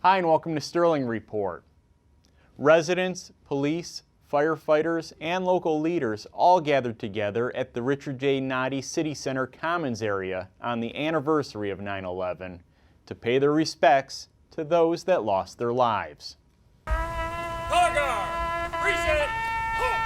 Hi and welcome to Sterling Report. Residents, police, firefighters, and local leaders all gathered together at the Richard J. Noddy City Center Commons area on the anniversary of 9/11 to pay their respects to those that lost their lives. Color guard, reset, halt!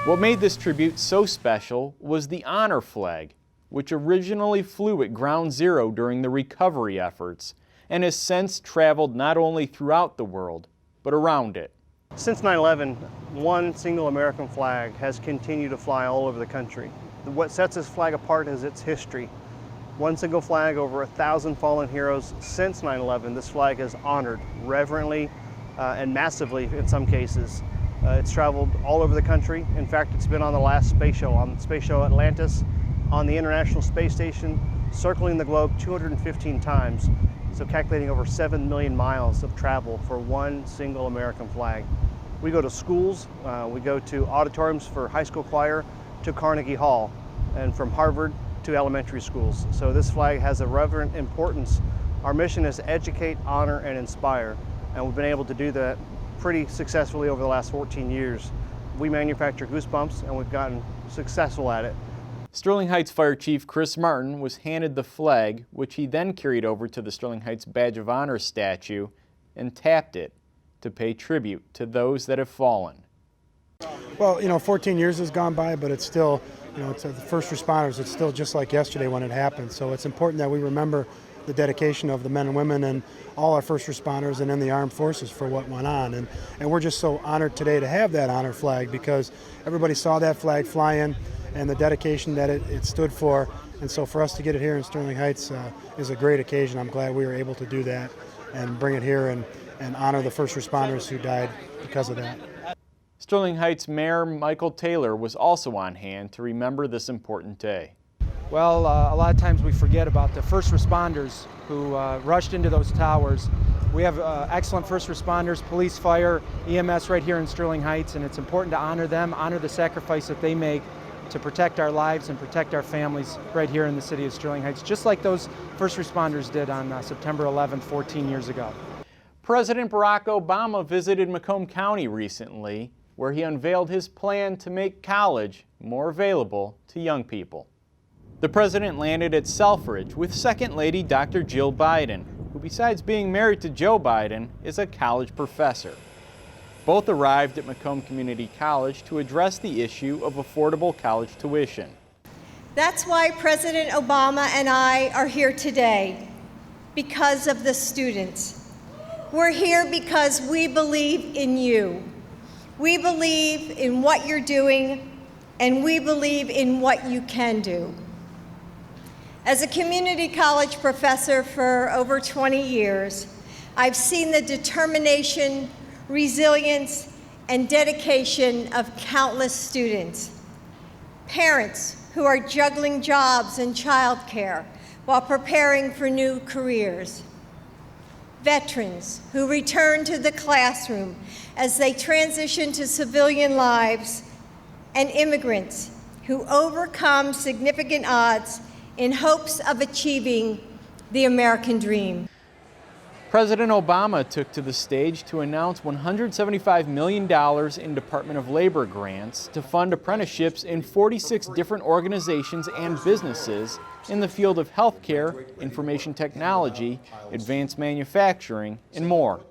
What made this tribute so special was the honor flag, which originally flew at Ground Zero during the recovery efforts and has since traveled not only throughout the world, but around it. Since 9/11, one single American flag has continued to fly all over the country. What sets this flag apart is its history. One single flag, over 1,000 fallen heroes since 9/11. This flag is honored reverently and massively in some cases. It's traveled all over the country. In fact, it's been on the last space show, on Space Show Atlantis, on the International Space Station, circling the globe 215 times. So calculating over 7 million miles of travel for one single American flag. We go to schools, we go to auditoriums for high school choir to Carnegie Hall, and from Harvard to elementary schools. So this flag has a reverent importance. Our mission is to educate, honor, and inspire, and we've been able to do that pretty successfully over the last 14 years. We manufacture goosebumps and we've gotten successful at it. Sterling Heights Fire Chief Chris Martin was handed the flag, which he then carried over to the Sterling Heights Badge of Honor statue and tapped it to pay tribute to those that have fallen. Well, 14 years has gone by, but it's still, it's the first responders, it's still just like yesterday when it happened. So it's important that we remember the dedication of the men and women and all our first responders and in the armed forces for what went on. And we're just so honored today to have that honor flag because everybody saw that flag fly in and the dedication that it stood for. And so for us to get it here in Sterling Heights is a great occasion. I'm glad we were able to do that and bring it here and honor the first responders who died because of that. Sterling Heights Mayor Michael Taylor was also on hand to remember this important day. Well, a lot of times we forget about the first responders who rushed into those towers. We have excellent first responders, police, fire, EMS right here in Sterling Heights, and it's important to honor them, honor the sacrifice that they make to protect our lives and protect our families right here in the city of Sterling Heights, just like those first responders did on September 11th, 14 years ago. President Barack Obama visited Macomb County recently, where he unveiled his plan to make college more available to young people. The president landed at Selfridge with Second Lady Dr. Jill Biden, who besides being married to Joe Biden, is a college professor. Both arrived at Macomb Community College to address the issue of affordable college tuition. That's why President Obama and I are here today, because of the students. We're here because we believe in you. We believe in what you're doing, and we believe in what you can do. As a community college professor for over 20 years, I've seen the determination, resilience, and dedication of countless students. Parents who are juggling jobs and childcare while preparing for new careers. Veterans who return to the classroom as they transition to civilian lives, and immigrants who overcome significant odds in hopes of achieving the American dream. President Obama took to the stage to announce $175 million in Department of Labor grants to fund apprenticeships in 46 different organizations and businesses in the field of healthcare, information technology, advanced manufacturing, and more.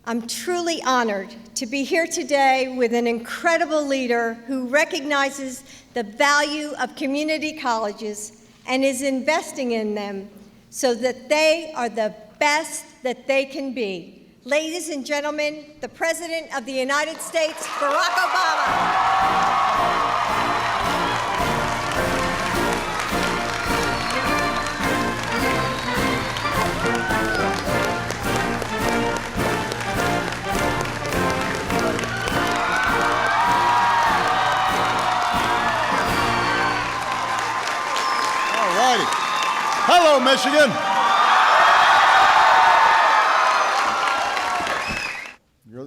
I'm truly honored to be here today with an incredible leader who recognizes the value of community colleges and is investing in them so that they are the best that they can be. Ladies and gentlemen, the President of the United States, Barack Obama. Hello, Michigan.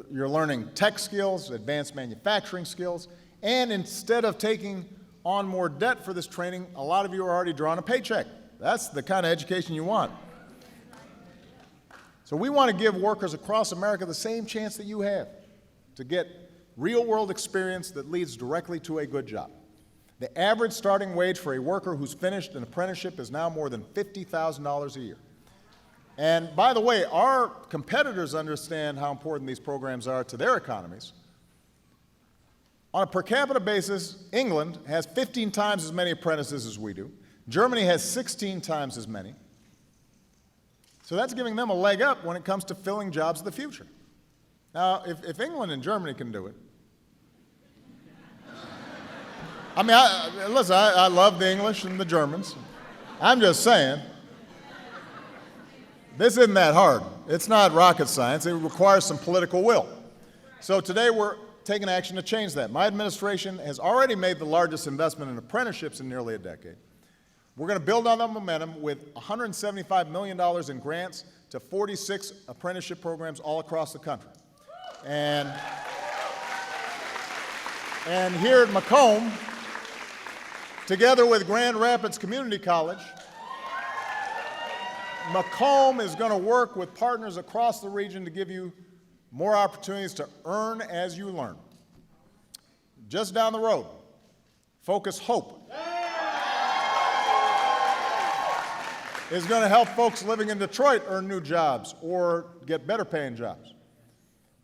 You're learning tech skills, advanced manufacturing skills, and instead of taking on more debt for this training, a lot of you are already drawing a paycheck. That's the kind of education you want. So we want to give workers across America the same chance that you have to get real-world experience that leads directly to a good job. The average starting wage for a worker who's finished an apprenticeship is now more than $50,000 a year. And by the way, our competitors understand how important these programs are to their economies. On a per capita basis, England has 15 times as many apprentices as we do. Germany has 16 times as many. So that's giving them a leg up when it comes to filling jobs of the future. Now, if England and Germany can do it, I mean, listen, I love the English and the Germans. I'm just saying, this isn't that hard. It's not rocket science. It requires some political will. So today we're taking action to change that. My administration has already made the largest investment in apprenticeships in nearly a decade. We're going to build on that momentum with $175 million in grants to 46 apprenticeship programs all across the country. And here at Macomb, together with Grand Rapids Community College, Macomb is going to work with partners across the region to give you more opportunities to earn as you learn. Just down the road, Focus Hope is going to help folks living in Detroit earn new jobs or get better paying jobs.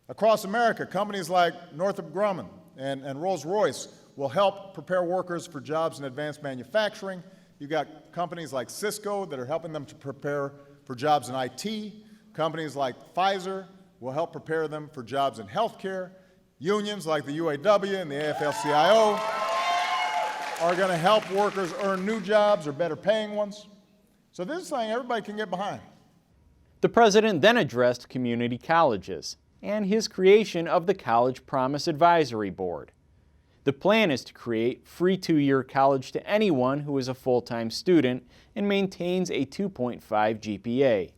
Across America, companies like Northrop Grumman and Rolls-Royce will help prepare workers for jobs in advanced manufacturing. You've got companies like Cisco that are helping them to prepare for jobs in IT. Companies like Pfizer will help prepare them for jobs in healthcare. Unions like the UAW and the AFL-CIO are going to help workers earn new jobs or better paying ones. So this is something everybody can get behind. The president then addressed community colleges and his creation of the College Promise Advisory Board. The plan is to create free 2-year college to anyone who is a full-time student and maintains a 2.5 GPA.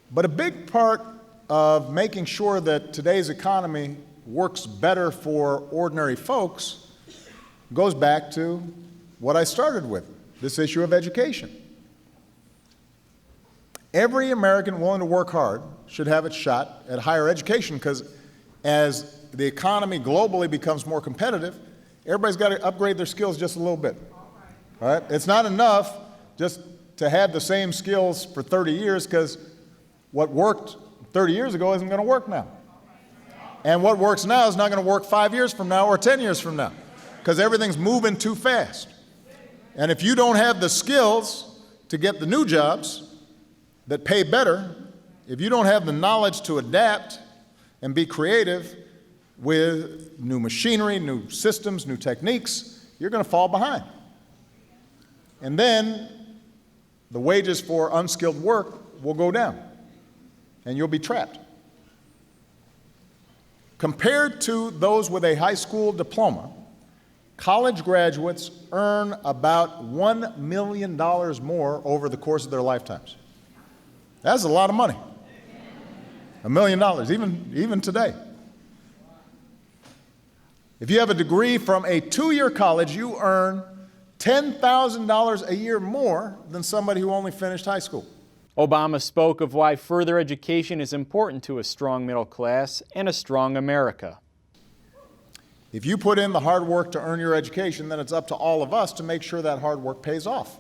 But a big part of making sure that today's economy works better for ordinary folks goes back to what I started with, this issue of education. Every American willing to work hard should have a shot at higher education, because as the economy globally becomes more competitive, everybody's got to upgrade their skills just a little bit. All right? It's not enough just to have the same skills for 30 years, because what worked 30 years ago isn't going to work now. And what works now is not going to work 5 years from now or 10 years from now, because everything's moving too fast. And if you don't have the skills to get the new jobs that pay better, if you don't have the knowledge to adapt and be creative with new machinery, new systems, new techniques, you're going to fall behind. And then the wages for unskilled work will go down, and you'll be trapped. Compared to those with a high school diploma, college graduates earn about $1 million more over the course of their lifetimes. That's a lot of money. $1 million, even today. If you have a degree from a 2-year college, you earn $10,000 a year more than somebody who only finished high school. Obama spoke of why further education is important to a strong middle class and a strong America. If you put in the hard work to earn your education, then it's up to all of us to make sure that hard work pays off.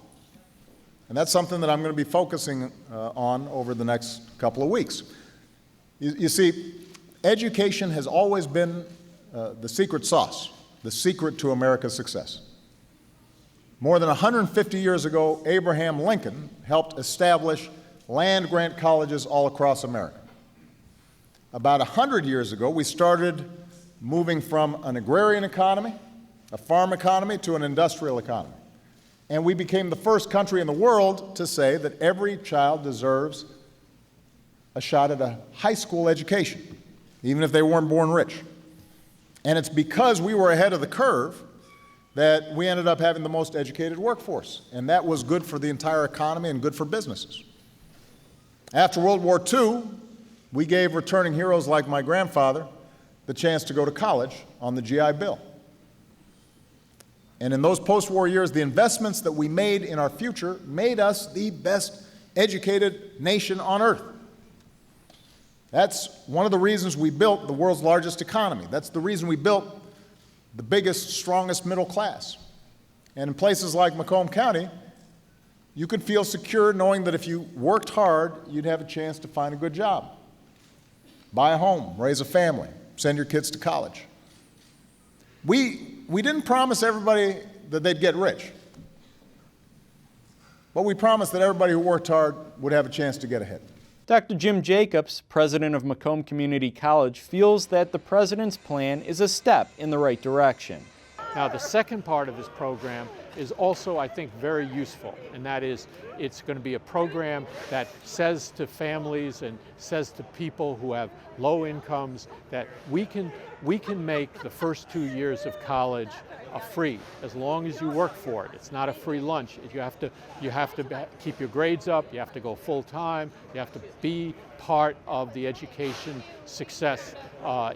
And that's something that I'm going to be focusing on over the next couple of weeks. You see, education has always been the secret sauce, the secret to America's success. More than 150 years ago, Abraham Lincoln helped establish land-grant colleges all across America. About 100 years ago, we started moving from an agrarian economy, a farm economy, to an industrial economy. And we became the first country in the world to say that every child deserves a shot at a high school education, even if they weren't born rich. And it's because we were ahead of the curve that we ended up having the most educated workforce, and that was good for the entire economy and good for businesses. After World War II, we gave returning heroes like my grandfather the chance to go to college on the GI Bill. And in those post-war years, the investments that we made in our future made us the best educated nation on earth. That's one of the reasons we built the world's largest economy. That's the reason we built the biggest, strongest middle class. And in places like Macomb County, you could feel secure knowing that if you worked hard, you'd have a chance to find a good job, buy a home, raise a family, send your kids to college. We didn't promise everybody that they'd get rich, but we promised that everybody who worked hard would have a chance to get ahead. Dr. Jim Jacobs, president of Macomb Community College, feels that the president's plan is a step in the right direction. Now, the second part of this program is also, I think, very useful, and that is it's going to be a program that says to families and says to people who have low incomes that we can make the first 2 years of college free as long as you work for it. It's not a free lunch. You have to keep your grades up. You have to go full time. You have to be part of the education success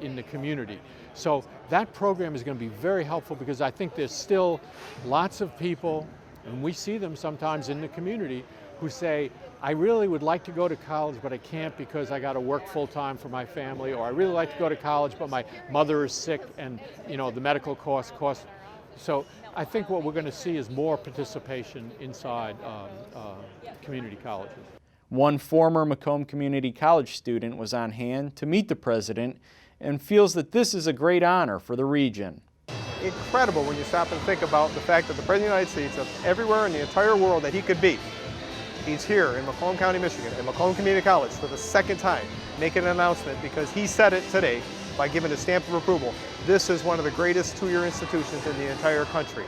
in the community. So that program is going to be very helpful because I think there's still lots of people, and we see them sometimes in the community, who say, I really would like to go to college, but I can't because I got to work full time for my family, or I really like to go to college, but my mother is sick and the medical costs. So I think what we're going to see is more participation inside community colleges. One former Macomb Community College student was on hand to meet the president and feels that this is a great honor for the region. Incredible when you stop and think about the fact that the President of the United States, of everywhere in the entire world that he could be, he's here in Macomb County, Michigan, at Macomb Community College for the second time, making an announcement because he said it today by giving a stamp of approval. This is one of the greatest two-year institutions in the entire country.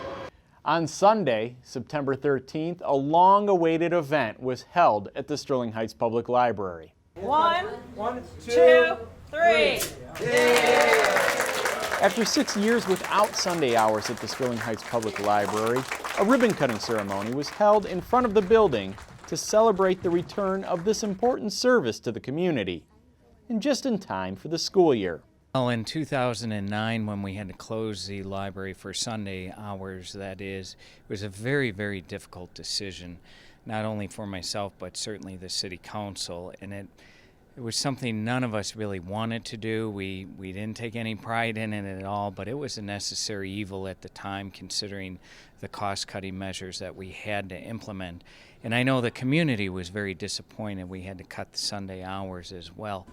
On Sunday, September 13th, a long-awaited event was held at the Sterling Heights Public Library. One, two, three. After 6 years without Sunday hours at the Sterling Heights Public Library, a ribbon-cutting ceremony was held in front of the building to celebrate the return of this important service to the community, and just in time for the school year. Well, in 2009, when we had to close the library for Sunday hours, it was a very, very difficult decision, not only for myself, but certainly the city council, and it was something none of us really wanted to do. We didn't take any pride in it at all, but it was a necessary evil at the time, considering the cost-cutting measures that we had to implement. And I know the community was very disappointed we had to cut the Sunday hours as well.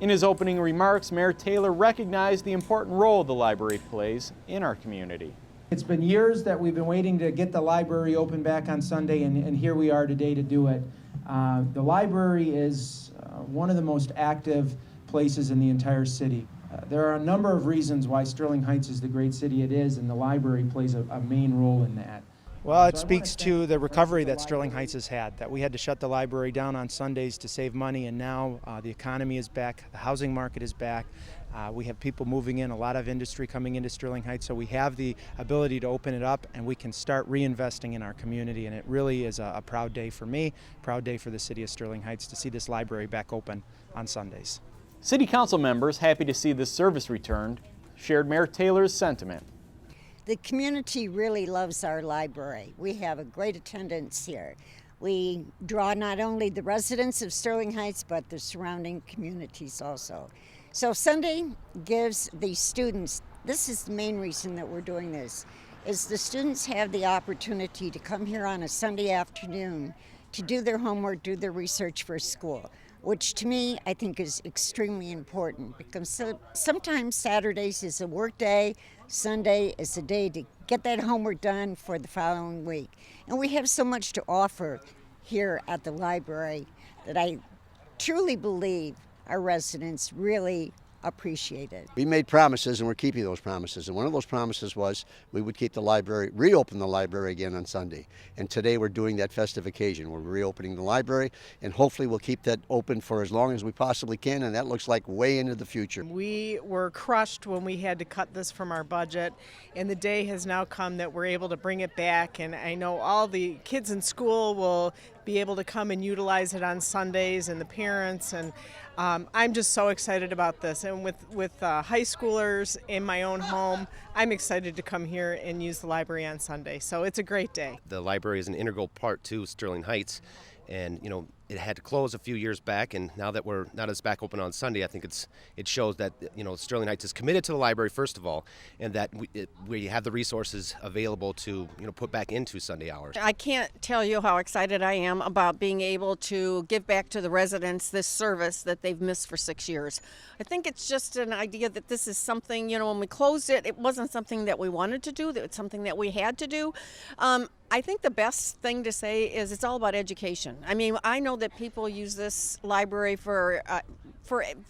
In his opening remarks, Mayor Taylor recognized the important role the library plays in our community. It's been years that we've been waiting to get the library open back on Sunday, and here we are today to do it. The library is one of the most active places in the entire city. There are a number of reasons why Sterling Heights is the great city it is, and the library plays a main role in that. Well, it speaks to the recovery that Sterling Heights has had, that we had to shut the library down on Sundays to save money, and now the economy is back, the housing market is back. We have people moving in, a lot of industry coming into Sterling Heights, so we have the ability to open it up and we can start reinvesting in our community, and it really is a proud day for me, proud day for the city of Sterling Heights to see this library back open on Sundays. City Council members, happy to see this service returned, shared Mayor Taylor's sentiment. The community really loves our library. We have a great attendance here. We draw not only the residents of Sterling Heights, but the surrounding communities also. So Sunday gives the students, this is the main reason that we're doing this, is the students have the opportunity to come here on a Sunday afternoon to do their homework, do their research for school, which to me I think is extremely important because sometimes Saturdays is a work day, Sunday is a day to get that homework done for the following week. And we have so much to offer here at the library that I truly believe our residents really appreciated. We made promises and we're keeping those promises. And one of those promises was we would keep the library, reopen the library again on Sunday. And today we're doing that festive occasion. We're reopening the library and hopefully we'll keep that open for as long as we possibly can. And that looks like way into the future. We were crushed when we had to cut this from our budget. And the day has now come that we're able to bring it back. And I know all the kids in school will be able to come and utilize it on Sundays, and the parents, and I'm just so excited about this. And with high schoolers in my own home, I'm excited to come here and use the library on Sunday. So it's a great day. The library is an integral part to Sterling Heights, and it had to close a few years back, and now that it's back open on Sunday, I think it shows that Sterling Heights is committed to the library first of all, and that we have the resources available to put back into Sunday hours. I can't tell you how excited I am about being able to give back to the residents this service that they've missed for 6 years. I think it's just an idea that this is something, when we closed it, it wasn't something that we wanted to do, it's something that we had to do. I think the best thing to say is it's all about education. I mean, I know that people use this library for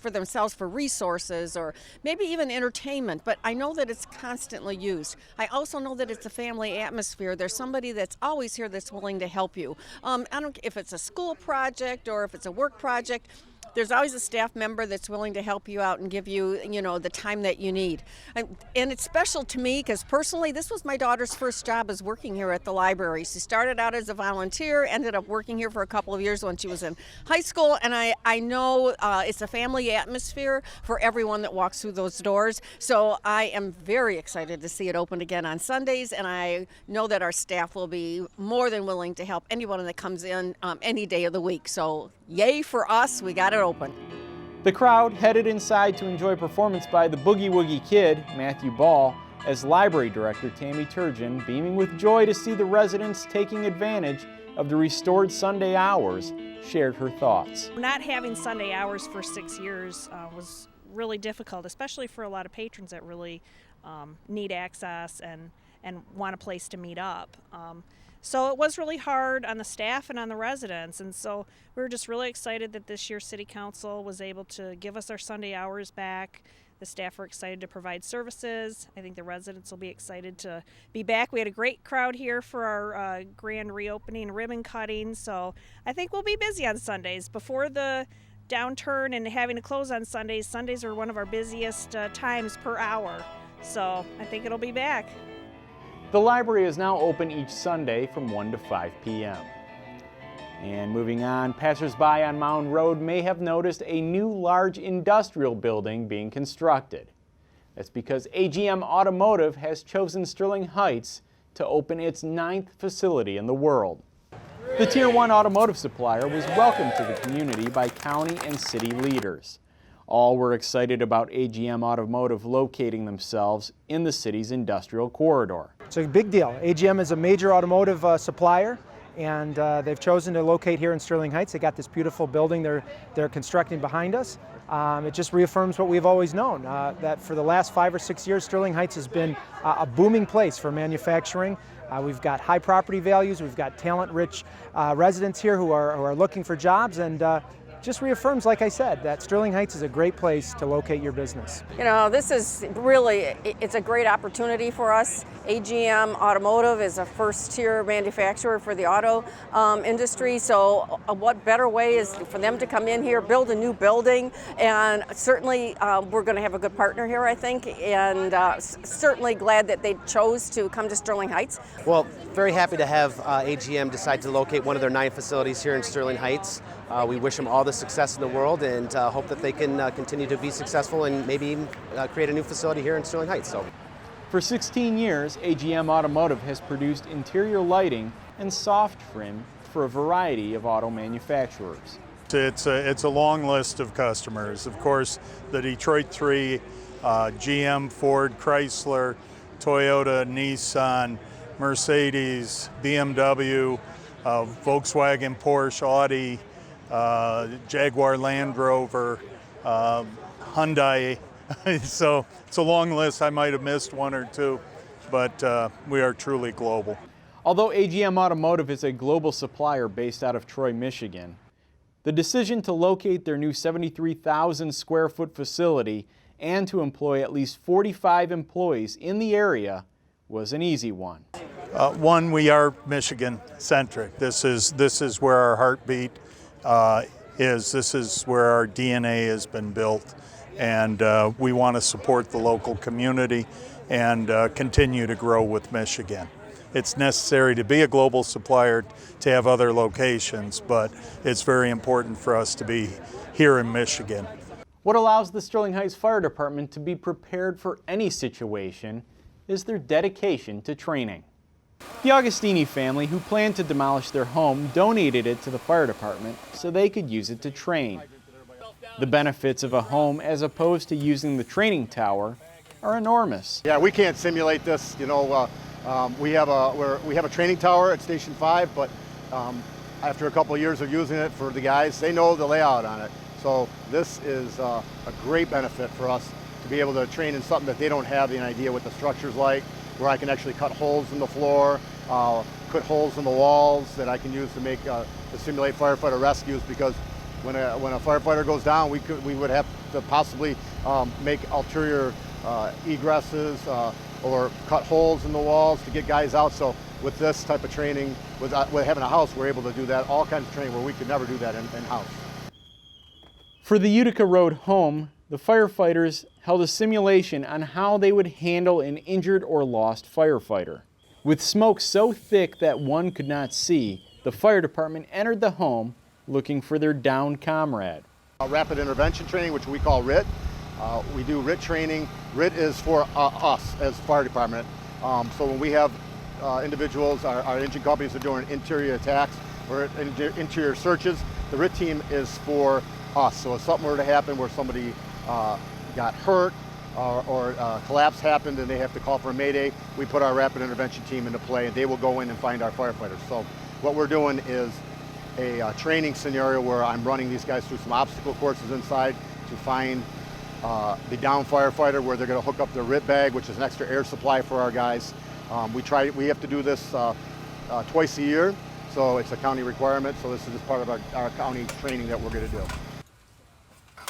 themselves, for resources or maybe even entertainment, but I know that it's constantly used. I also know that it's a family atmosphere. There's somebody that's always here that's willing to help you. I don't if it's a school project or if it's a work project. There's always a staff member that's willing to help you out and give you, the time that you need. And it's special to me because personally, this was my daughter's first job as working here at the library. She started out as a volunteer, ended up working here for a couple of years when she was in high school. And I know it's a family atmosphere for everyone that walks through those doors. So I am very excited to see it open again on Sundays. And I know that our staff will be more than willing to help anyone that comes in any day of the week. So yay for us, we got it open. The crowd headed inside to enjoy a performance by the Boogie Woogie Kid, Matthew Ball, as Library Director Tammy Turgeon, beaming with joy to see the residents taking advantage of the restored Sunday hours, shared her thoughts. Not having Sunday hours for 6 years was really difficult, especially for a lot of patrons that really need access and want a place to meet up. So it was really hard on the staff and on the residents, and so we were just really excited that this year City Council was able to give us our Sunday hours back. The staff were excited to provide services. I think the residents will be excited to be back. We had a great crowd here for our grand reopening ribbon cutting, so I think we'll be busy on Sundays. Before the downturn and having to close on Sundays, Sundays are one of our busiest times per hour, so I think it'll be back. The library is now open each Sunday from 1 to 5 p.m. And moving on, passersby on Mound Road may have noticed a new large industrial building being constructed. That's because AGM Automotive has chosen Sterling Heights to open its 9th facility in the world. The Tier 1 automotive supplier was welcomed to the community by county and city leaders. All were excited about AGM Automotive locating themselves in the city's industrial corridor. It's a big deal. AGM is a major automotive supplier, and they've chosen to locate here in Sterling Heights. They got this beautiful building they're constructing behind us. It just reaffirms what we've always known, that for the last 5 or 6 years, Sterling Heights has been a booming place for manufacturing. We've got high property values, we've got talent-rich residents here who are looking for jobs, and just reaffirms, like I said, that Sterling Heights is a great place to locate your business. This is really, it's a great opportunity for us. AGM Automotive is a first-tier manufacturer for the auto industry, so what better way is for them to come in here, build a new building, and certainly we're going to have a good partner here, I think, and certainly glad that they chose to come to Sterling Heights. Well, very happy to have AGM decide to locate one of their 9 facilities here in Sterling Heights. We wish them all the success in the world and hope that they can continue to be successful and maybe even create a new facility here in Sterling Heights. For 16 years, AGM Automotive has produced interior lighting and soft trim for a variety of auto manufacturers. It's a long list of customers. Of course, the Detroit 3, GM, Ford, Chrysler, Toyota, Nissan, Mercedes, BMW, Volkswagen, Porsche, Audi, Jaguar, Land Rover, Hyundai. So it's a long list. I might have missed 1 or 2, but we are truly global. Although AGM Automotive is a global supplier based out of Troy, Michigan, the decision to locate their new 73,000 square foot facility and to employ at least 45 employees in the area was an easy one. One, we are Michigan-centric. This is where our heartbeat is. This is where our DNA has been built, and we want to support the local community and continue to grow with Michigan. It's necessary to be a global supplier to have other locations, but it's very important for us to be here in Michigan. What allows the Sterling Heights Fire Department to be prepared for any situation is their dedication to training. The Augustini family, who planned to demolish their home, donated it to the fire department so they could use it to train. The benefits of a home as opposed to using the training tower are enormous. Yeah, we can't simulate this. You know, we have a training tower at Station 5, but after a couple of years of using it for the guys, they know the layout on it. So this is a great benefit for us to be able to train in something that they don't have any idea what the structure's like, where I can actually cut holes in the floor, cut holes in the walls that I can use to simulate firefighter rescues, because when a firefighter goes down, we would have to possibly make ulterior egresses or cut holes in the walls to get guys out. So with this type of training, with having a house, we're able to do that, all kinds of training where we could never do that in-house. For the Utica Road home, the firefighters held a simulation on how they would handle an injured or lost firefighter. With smoke so thick that one could not see, the fire department entered the home looking for their downed comrade. Rapid intervention training, which we call RIT. We do RIT training. RIT is for us as fire department. So when we have individuals, our engine companies are doing interior attacks or interior searches, the RIT team is for us. So if something were to happen where somebody got hurt or collapse happened and they have to call for a mayday, we put our rapid intervention team into play and they will go in and find our firefighters. So what we're doing is a training scenario where I'm running these guys through some obstacle courses inside to find the down firefighter, where they're going to hook up their RIT bag, which is an extra air supply for our guys. We have to do this twice a year, so it's a county requirement. So this is just part of our county training that we're going to do.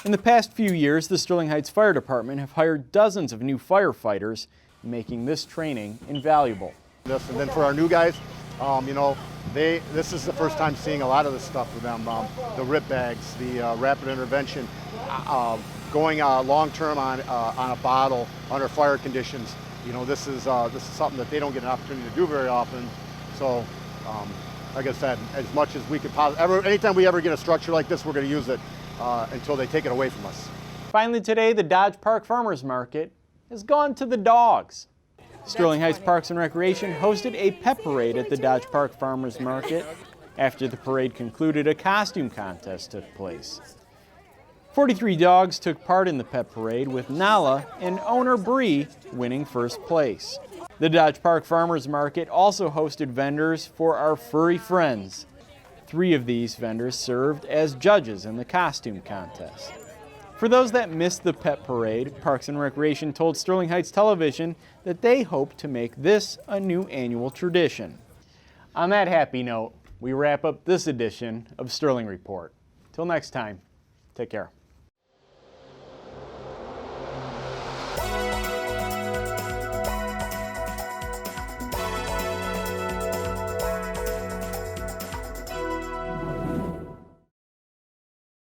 In the past few years, the Sterling Heights Fire Department have hired dozens of new firefighters, making this training invaluable. And then for our new guys, this is the first time seeing a lot of this stuff with them. The RIT bags, the rapid intervention, going long-term on a bottle under fire conditions. This is something that they don't get an opportunity to do very often. So, like I said, as much as we could anytime we ever get a structure like this, we're going to use it until they take it away from us. Finally today, the Dodge Park Farmers Market has gone to the dogs. Sterling Heights Parks and Recreation hosted a pep parade at the Dodge Park Farmers Market. After the parade concluded, a costume contest took place. 43 dogs took part in the pep parade, with Nala and owner Bree winning first place. The Dodge Park Farmers Market also hosted vendors for our furry friends. 3 of these vendors served as judges in the costume contest. For those that missed the pep parade, Parks and Recreation told Sterling Heights Television that they hope to make this a new annual tradition. On that happy note, we wrap up this edition of Sterling Report. Till next time, take care.